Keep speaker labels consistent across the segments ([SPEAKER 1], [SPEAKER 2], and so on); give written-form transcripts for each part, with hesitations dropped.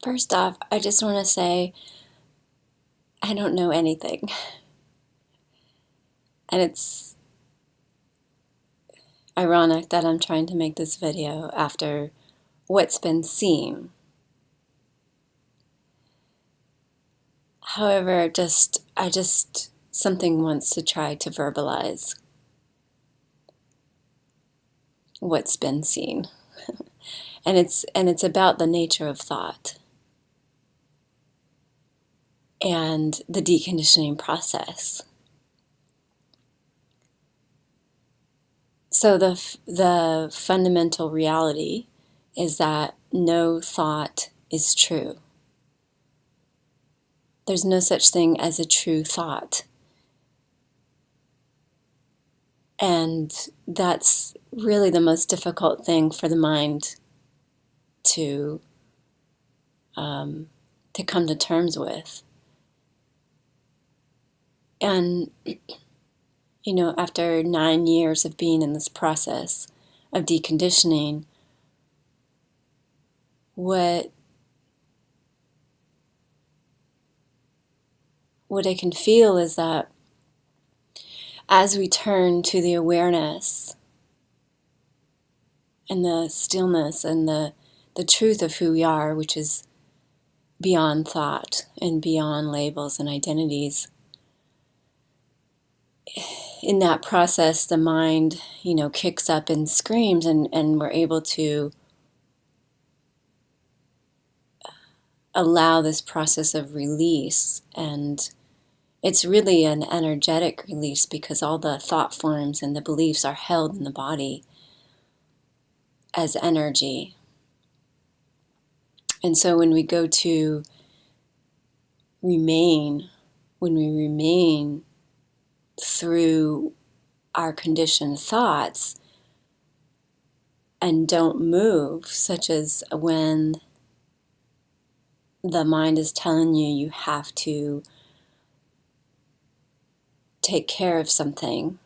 [SPEAKER 1] First off, I just want to say I don't know anything. And it's ironic that I'm trying to make this video after what's been seen. However, something wants to try to verbalize what's been seen. And it's about the nature of thought and the deconditioning process. So the fundamental reality is that no thought is true. There's no such thing as a true thought. And that's really the most difficult thing for the mind to come to terms with. And, after 9 years of being in this process of deconditioning, what I can feel is that as we turn to the awareness and the stillness and the truth of who we are, which is beyond thought and beyond labels and identities, in that process the mind, kicks up and screams, and we're able to allow this process of release. And it's really an energetic release because all the thought forms and the beliefs are held in the body as energy. And so when we go to remain, when we remain through our conditioned thoughts and don't move, such as when the mind is telling you have to take care of something,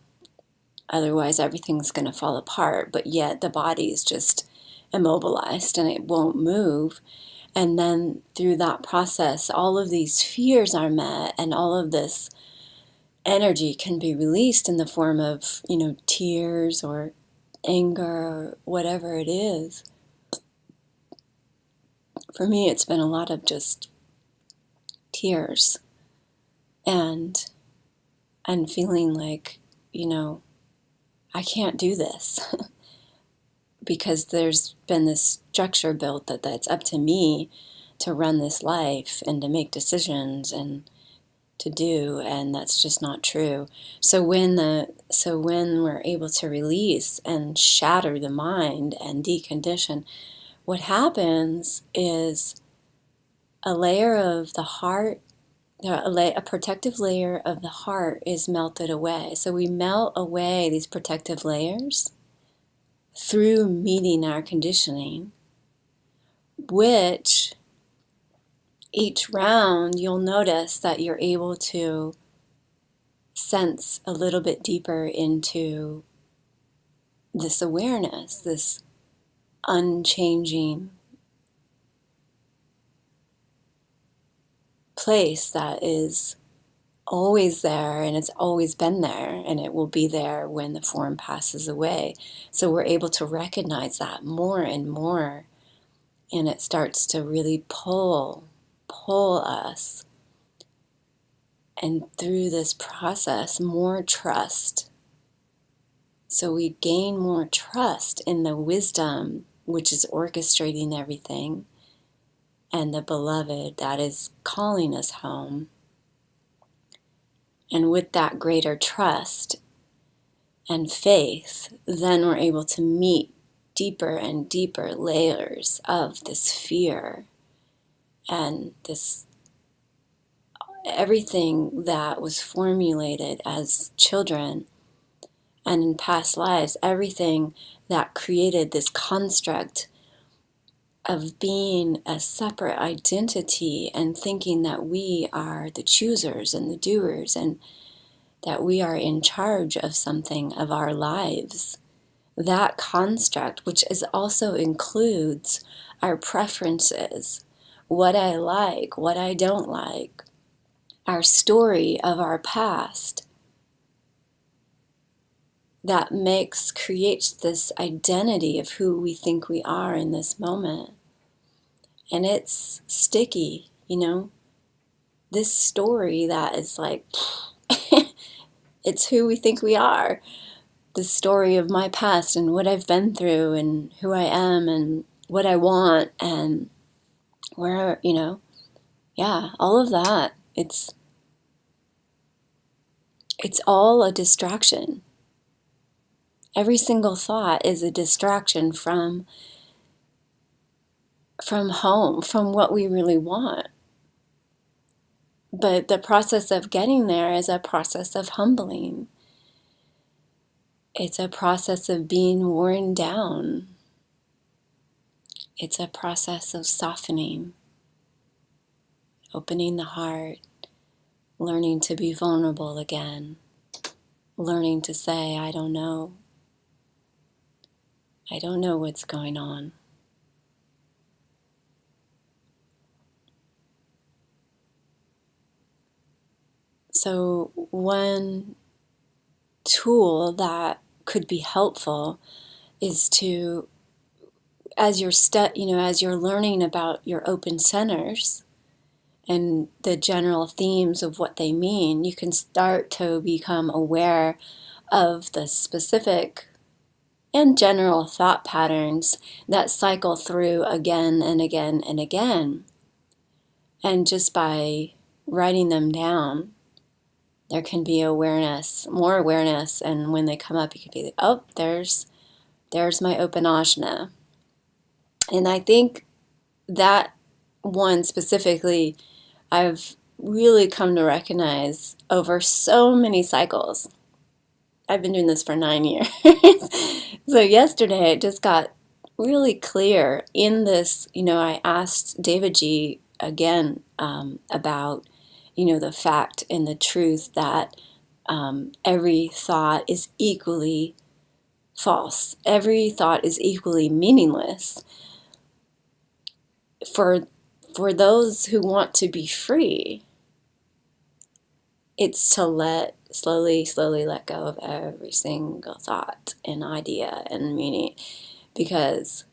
[SPEAKER 1] otherwise everything's going to fall apart, but yet the body is just immobilized and it won't move. And then through that process, all of these fears are met, and all of this energy can be released in the form of, tears or anger or whatever it is. For me, it's been a lot of just tears and feeling like, I can't do this because there's been this structure built that's up to me to run this life and to make decisions and to do, and that's just not true. So when we're able to release and shatter the mind and decondition, what happens is a layer of the heart, a protective layer of the heart is melted away. So we melt away these protective layers through meeting our conditioning, which each round you'll notice that you're able to sense a little bit deeper into this awareness, this unchanging place that is always there, and it's always been there, and it will be there when the form passes away. So we're able to recognize that more and more, and it starts to really pull us. And through this process, more trust. So we gain more trust in the wisdom which is orchestrating everything, and the beloved that is calling us home. And with that greater trust and faith, then we're able to meet deeper and deeper layers of this fear and this everything that was formulated as children and in past lives, everything that created this construct of being a separate identity and thinking that we are the choosers and the doers and that we are in charge of something of our lives. That construct, which also includes our preferences, what I like, what I don't like, our story of our past that creates this identity of who we think we are in this moment. And it's sticky, this story that is like, it's who we think we are. The story of my past and what I've been through and who I am and what I want and where, all of that. It's all a distraction. Every single thought is a distraction from home, from what we really want. But the process of getting there is a process of humbling. It's a process of being worn down. It's a process of softening, opening the heart, learning to be vulnerable again, learning to say, I don't know. I don't know what's going on. So one tool that could be helpful is to, as you're learning about your open centers and the general themes of what they mean, you can start to become aware of the specific and general thought patterns that cycle through again and again and again. And just by writing them down, there can be more awareness, and when they come up, you can be like, oh, there's my open ajna. And I think that one specifically, I've really come to recognize over so many cycles. I've been doing this for 9 years. So yesterday it just got really clear in this, I asked David G again about, the fact and the truth that every thought is equally false. Every thought is equally meaningless. For those who want to be free, it's to slowly let go of every single thought and idea and meaning, because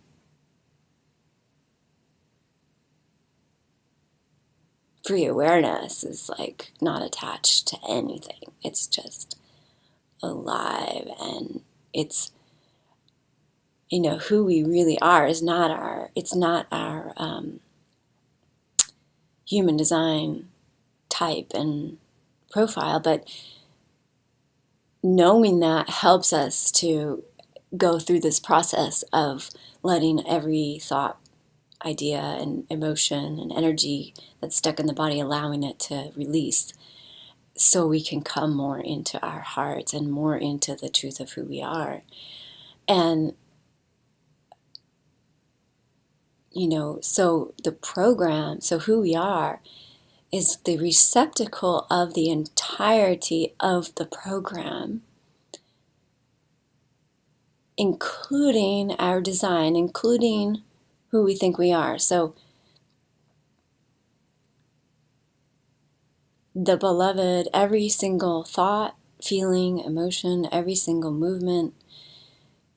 [SPEAKER 1] free awareness is like not attached to anything. It's just alive, and it's, who we really are is not our human design type and profile, but knowing that helps us to go through this process of letting every thought, idea, and emotion and energy that's stuck in the body, allowing it to release, so we can come more into our hearts and more into the truth of who we are. And so the program, so who we are, is the receptacle of the entirety of the program, including our design, including who we think we are. So the beloved, every single thought, feeling, emotion, every single movement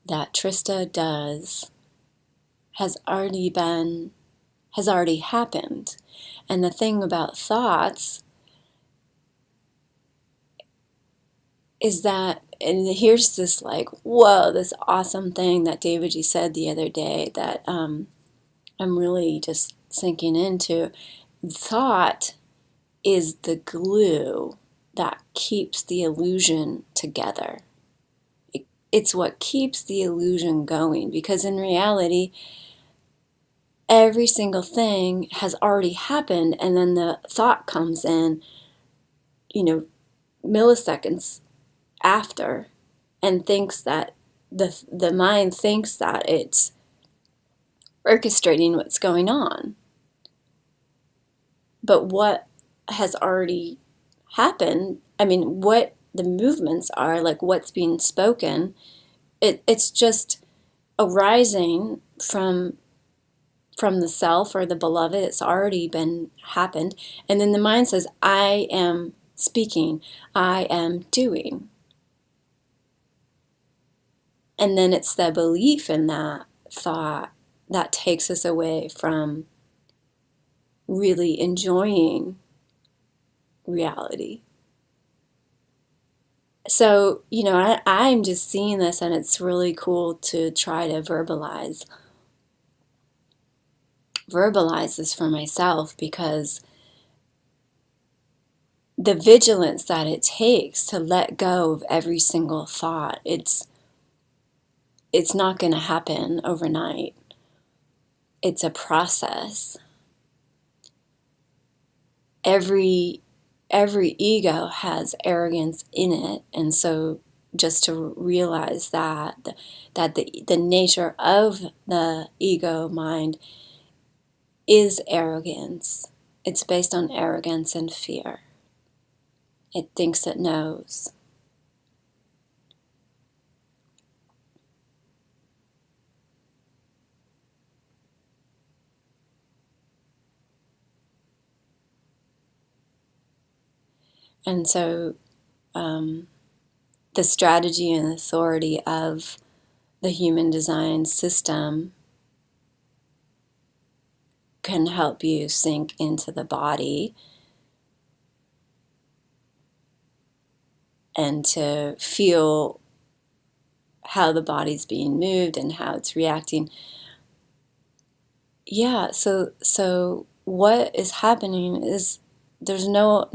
[SPEAKER 1] that Trista does has already happened. And the thing about thoughts is that, and here's this this awesome thing that David G said the other day that I'm really just sinking into. Thought is the glue that keeps the illusion together. It's what keeps the illusion going, because in reality, every single thing has already happened, and then the thought comes in, milliseconds after, and thinks that the mind thinks that it's orchestrating what's going on. But what has already happened, what the movements are, like what's being spoken, it's just arising from from the self or the beloved. It's already been happened. And then the mind says, I am speaking, I am doing. And then it's the belief in that thought that takes us away from really enjoying reality. So, I'm just seeing this, and it's really cool to try to verbalize this for myself, because the vigilance that it takes to let go of every single thought, it's not going to happen overnight. It's a process. Every ego has arrogance in it, and so just to realize that the nature of the ego mind is arrogance. It's based on arrogance and fear. It thinks it knows. And so the strategy and authority of the human design system can help you sink into the body and to feel how the body's being moved and how it's reacting. Yeah, so what is happening is there's no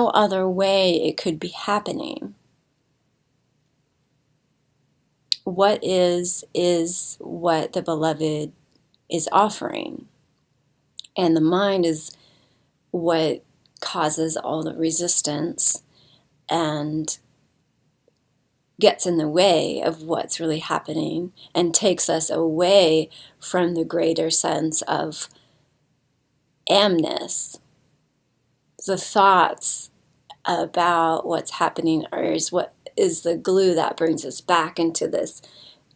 [SPEAKER 1] other way it could be happening. What is what the beloved is offering. And the mind is what causes all the resistance and gets in the way of what's really happening and takes us away from the greater sense of amness. The thoughts about what's happening is what is the glue that brings us back into this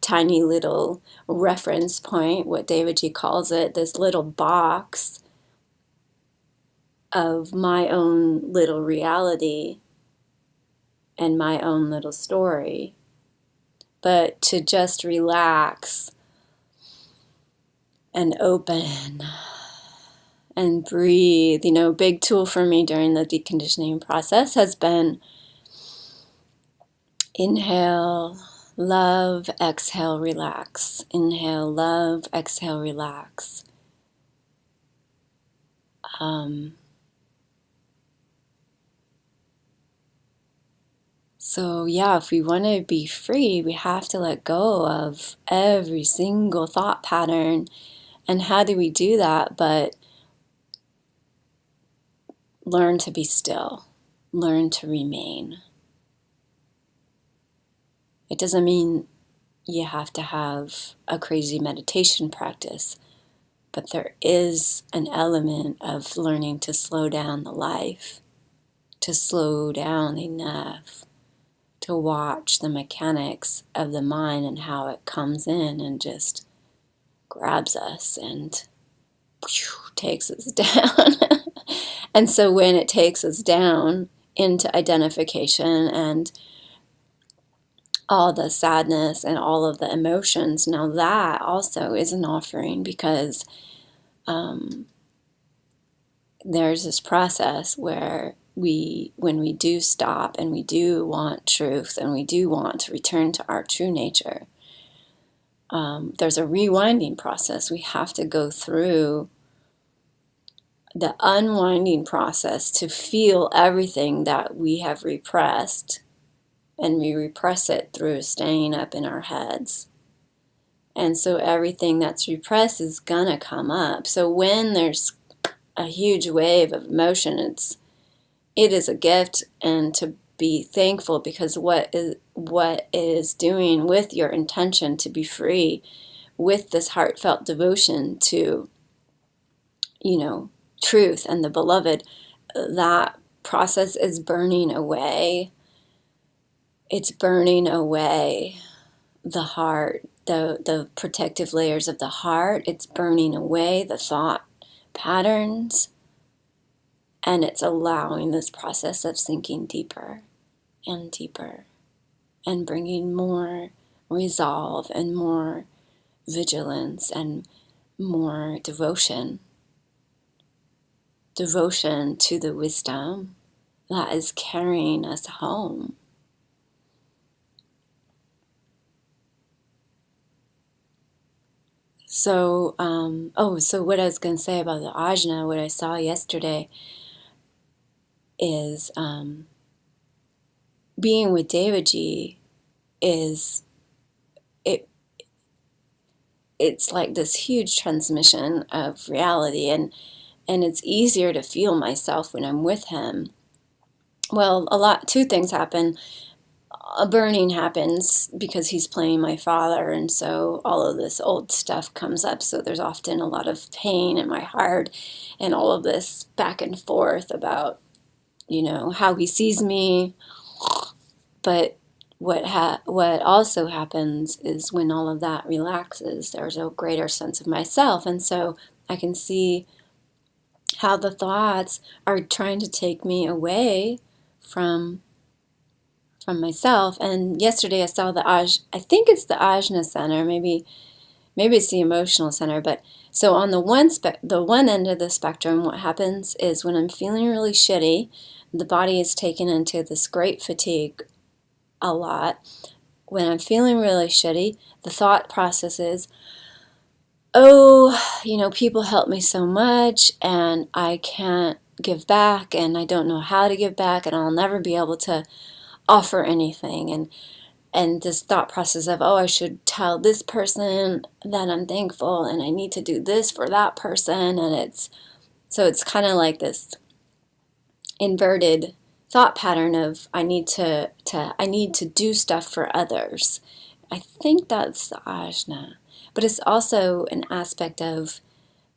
[SPEAKER 1] tiny little reference point, what David G. calls it, this little box of my own little reality and my own little story. But to just relax and open and breathe. A big tool for me during the deconditioning process has been inhale, love, exhale, relax. Inhale, love, exhale, relax. So yeah, if we want to be free, we have to let go of every single thought pattern. And how do we do that? But learn to be still, learn to remain. It doesn't mean you have to have a crazy meditation practice, but there is an element of learning to slow down the life, to slow down enough to watch the mechanics of the mind and how it comes in and just grabs us and takes us down. And so when it takes us down into identification and all the sadness and all of the emotions, now that also is an offering, because there's this process where when we do stop and we do want truth and we do want to return to our true nature, there's a rewinding process. We have to go through the unwinding process to feel everything that we have repressed, and we repress it through staying up in our heads. And so everything that's repressed is gonna come up. So when there's a huge wave of emotion, it is a gift, and to be thankful, because what it is doing with your intention to be free, with this heartfelt devotion to truth and the beloved, that process is burning away. It's burning away the heart, the protective layers of the heart. It's burning away the thought patterns, and it's allowing this process of sinking deeper and deeper and bringing more resolve and more vigilance and more devotion to the wisdom that is carrying us home. So, so what I was going to say about the ajna, what I saw yesterday is being with Devaji is, it's like this huge transmission of reality, and it's easier to feel myself when I'm with him. Well, two things happen. A burning happens because he's playing my father, and so all of this old stuff comes up. So there's often a lot of pain in my heart and all of this back and forth about, how he sees me. But what also happens is when all of that relaxes, there's a greater sense of myself. And so I can see how the thoughts are trying to take me away from myself. And yesterday I saw I think it's the Ajna center, maybe it's the emotional center. But so on the one end of the spectrum, what happens is when I'm feeling really shitty, the body is taken into this great fatigue a lot. When I'm feeling really shitty, the thought process is, people help me so much and I can't give back, and I don't know how to give back, and I'll never be able to offer anything. And this thought process of, I should tell this person that I'm thankful, and I need to do this for that person. And it's kind of like this inverted thought pattern of I need to do stuff for others. I think that's the ajna, but it's also an aspect of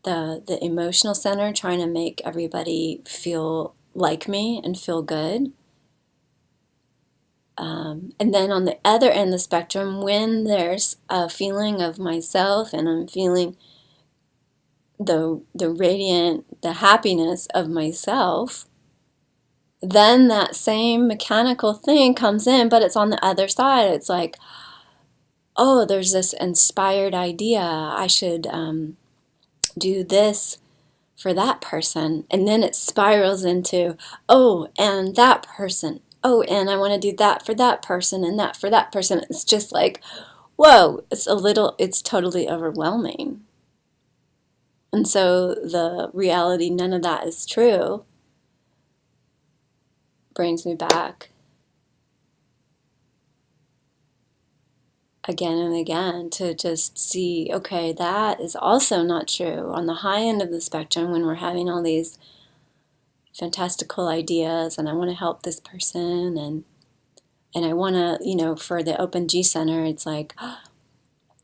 [SPEAKER 1] the emotional center, trying to make everybody feel like me and feel good. And then on the other end of the spectrum, when there's a feeling of myself and I'm feeling the radiant, the happiness of myself, then that same mechanical thing comes in, but it's on the other side. It's like, there's this inspired idea. I should do this for that person. And then it spirals into, and that person. And I want to do that for that person and that for that person. It's just like, whoa, it's totally overwhelming. And so the reality, none of that is true, brings me back again and again to just see, okay, that is also not true. On the high end of the spectrum, when we're having all these fantastical ideas and I want to help this person and I want to, for the Open G Center, it's like,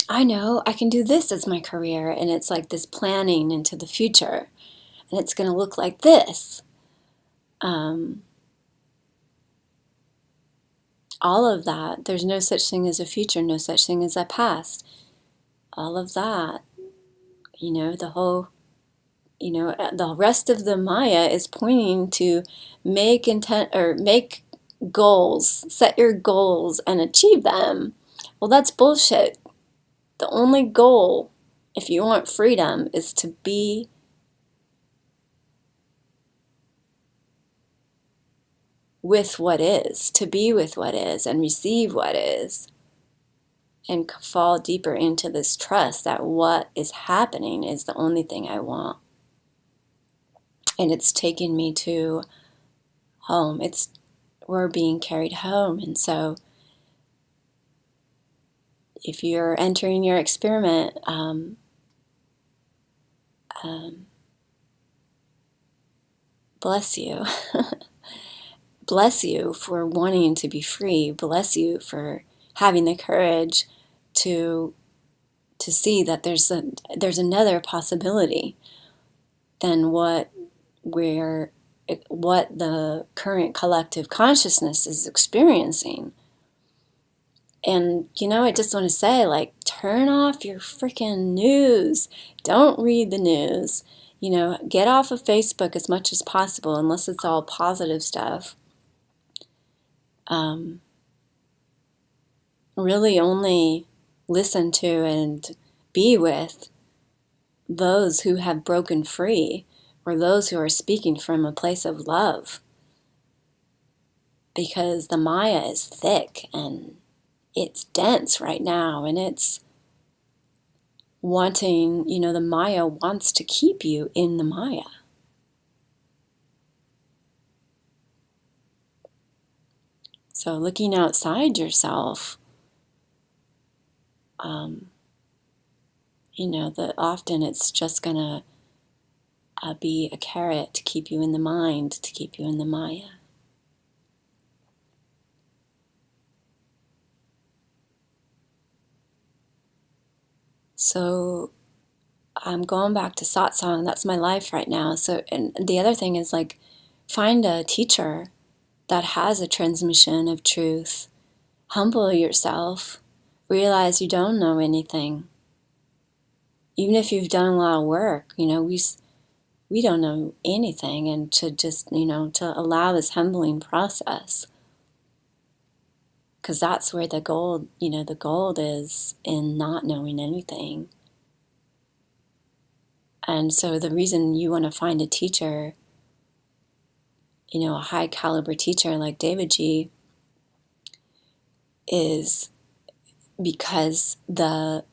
[SPEAKER 1] I know I can do this as my career, and it's like this planning into the future, and it's going to look like this. All of that, there's no such thing as a future, no such thing as a past. All of that, the whole, the rest of the Maya is pointing to make goals, set your goals and achieve them. Well, that's bullshit. The only goal, if you want freedom, is to be with what is, and receive what is, and fall deeper into this trust that what is happening is the only thing I want. And it's taking me to home. We're being carried home. And so if you're entering your experiment, bless you. Bless you for wanting to be free. Bless you for having the courage to see that there's another possibility than what the current collective consciousness is experiencing. And, I just want to say, like, turn off your freaking news. Don't read the news. Get off of Facebook as much as possible, unless it's all positive stuff. Really only listen to and be with those who have broken free, or those who are speaking from a place of love. Because the Maya is thick and it's dense right now, and it's wanting, the Maya wants to keep you in the Maya. So looking outside yourself, that often it's just going to be a carrot to keep you in the mind, to keep you in the Maya. So I'm going back to satsang. That's my life right now. So, and the other thing is, like, find a teacher that has a transmission of truth. Humble yourself. Realize you don't know anything. Even if you've done a lot of work, we don't know anything, and to just, to allow this humbling process. Because that's where the gold is, in not knowing anything. And so the reason you want to find a teacher, a high caliber teacher like David G, is because the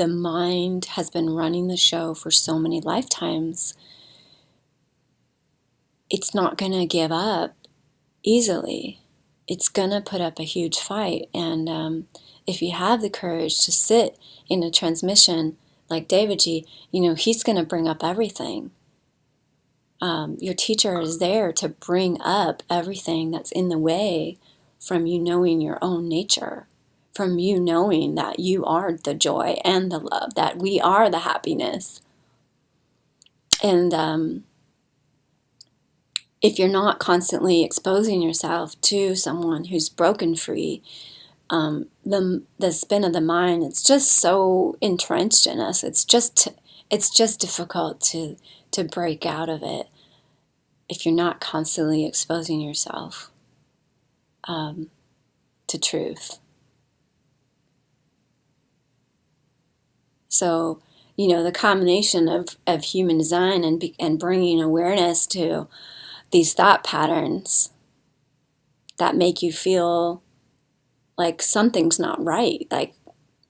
[SPEAKER 1] mind has been running the show for so many lifetimes. It's not going to give up easily. It's going to put up a huge fight. And if you have the courage to sit in a transmission like David G, he's going to bring up everything. Your teacher is there to bring up everything that's in the way from you knowing your own nature, from you knowing that you are the joy and the love, that we are the happiness. And if you're not constantly exposing yourself to someone who's broken free, the spin of the mind, it's just so entrenched in us. It's just difficult to break out of it if you're not constantly exposing yourself to truth. So, the combination of human design and bringing awareness to these thought patterns that make you feel like something's not right. Like,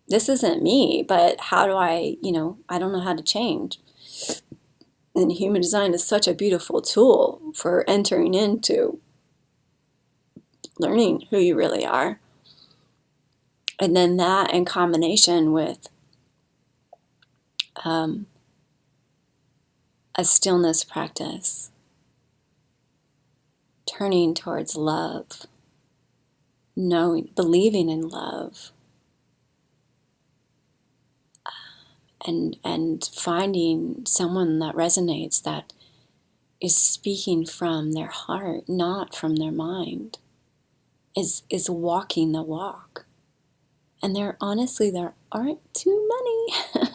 [SPEAKER 1] this isn't me, but how do I don't know how to change. And human design is such a beautiful tool for entering into learning who you really are. And then that in combination with a stillness practice, turning towards love, knowing, believing in love, and finding someone that resonates, that is speaking from their heart, not from their mind, is walking the walk. And there aren't too many.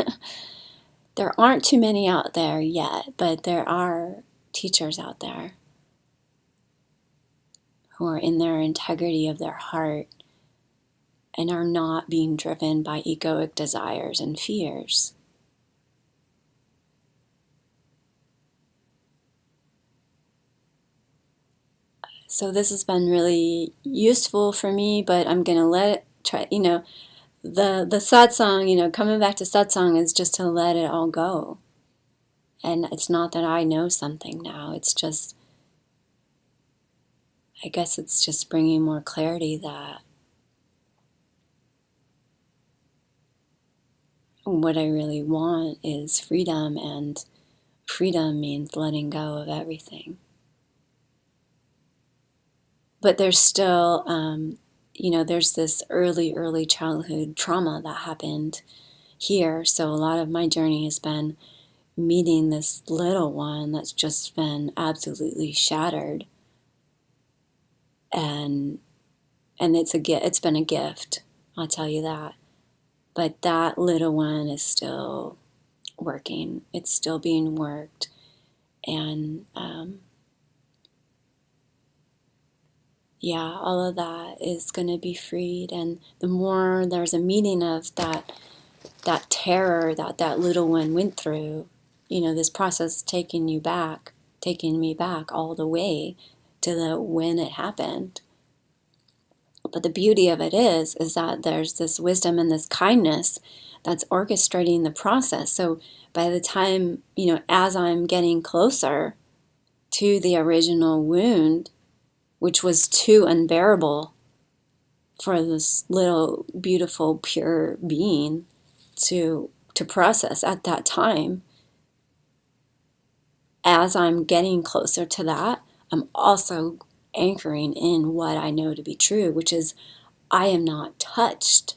[SPEAKER 1] There aren't too many out there yet, but there are teachers out there who are in their integrity of their heart and are not being driven by egoic desires and fears. So this has been really useful for me, but I'm going to let it try, the satsang, coming back to satsang is just to let it all go. And it's not that I know something now, it's just, I guess it's just bringing more clarity that what I really want is freedom, and freedom means letting go of everything. But there's still, there's this early childhood trauma that happened here. So a lot of my journey has been meeting this little one that's just been absolutely shattered. And And it's been a gift, I'll tell you that. But that little one is still working. It's still being worked. And yeah, all of that is going to be freed. And the more there's a meaning of that terror that little one went through, this process taking me back all the way to when it happened. But the beauty of it is that there's this wisdom and this kindness that's orchestrating the process. So by the time, as I'm getting closer to the original wound, which was too unbearable for this little beautiful pure being to process at that time, as I'm getting closer to that, I'm also anchoring in what I know to be true, which is I am not touched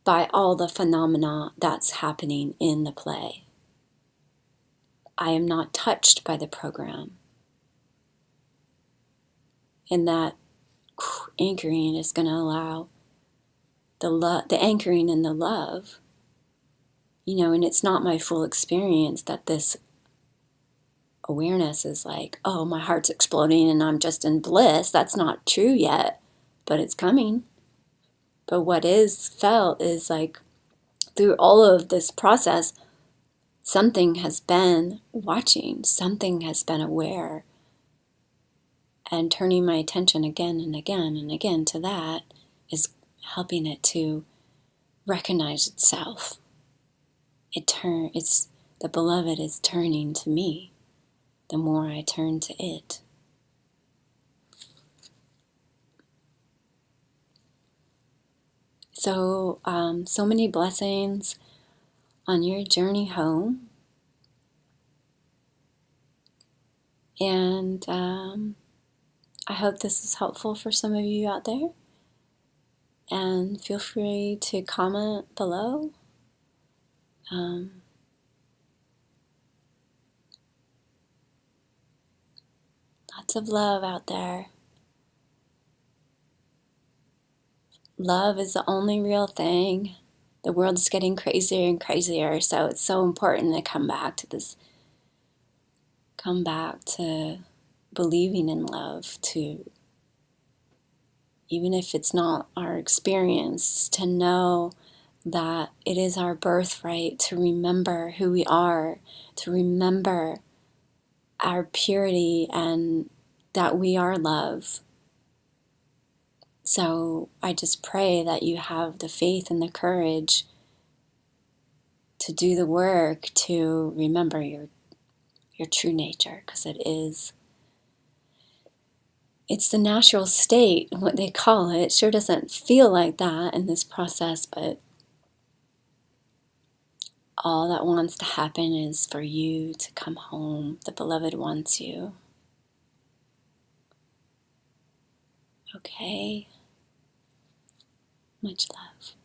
[SPEAKER 1] by all the phenomena that's happening in the play. I am not touched by the program. And that anchoring is going to allow the anchoring in the love, and it's not my full experience that this awareness is like, oh, my heart's exploding and I'm just in bliss. That's not true yet, but it's coming. But what is felt is like through all of this process, something has been watching, something has been aware, and turning my attention again and again and again to that is helping it to recognize itself. It's the beloved is turning to me the more I turn to it. So, so many blessings on your journey home. And I hope this is helpful for some of you out there. And feel free to comment below. Lots of love out there. Love is the only real thing. The world is getting crazier and crazier, so it's so important to come back to believing in love, to, even if it's not our experience, to know that it is our birthright to remember who we are, to remember our purity and that we are love. So I just pray that you have the faith and the courage to do the work to remember your true nature, because it's the natural state, what they call it. It sure doesn't feel like that in this process, but all that wants to happen is for you to come home. The beloved wants you. Okay. Much love.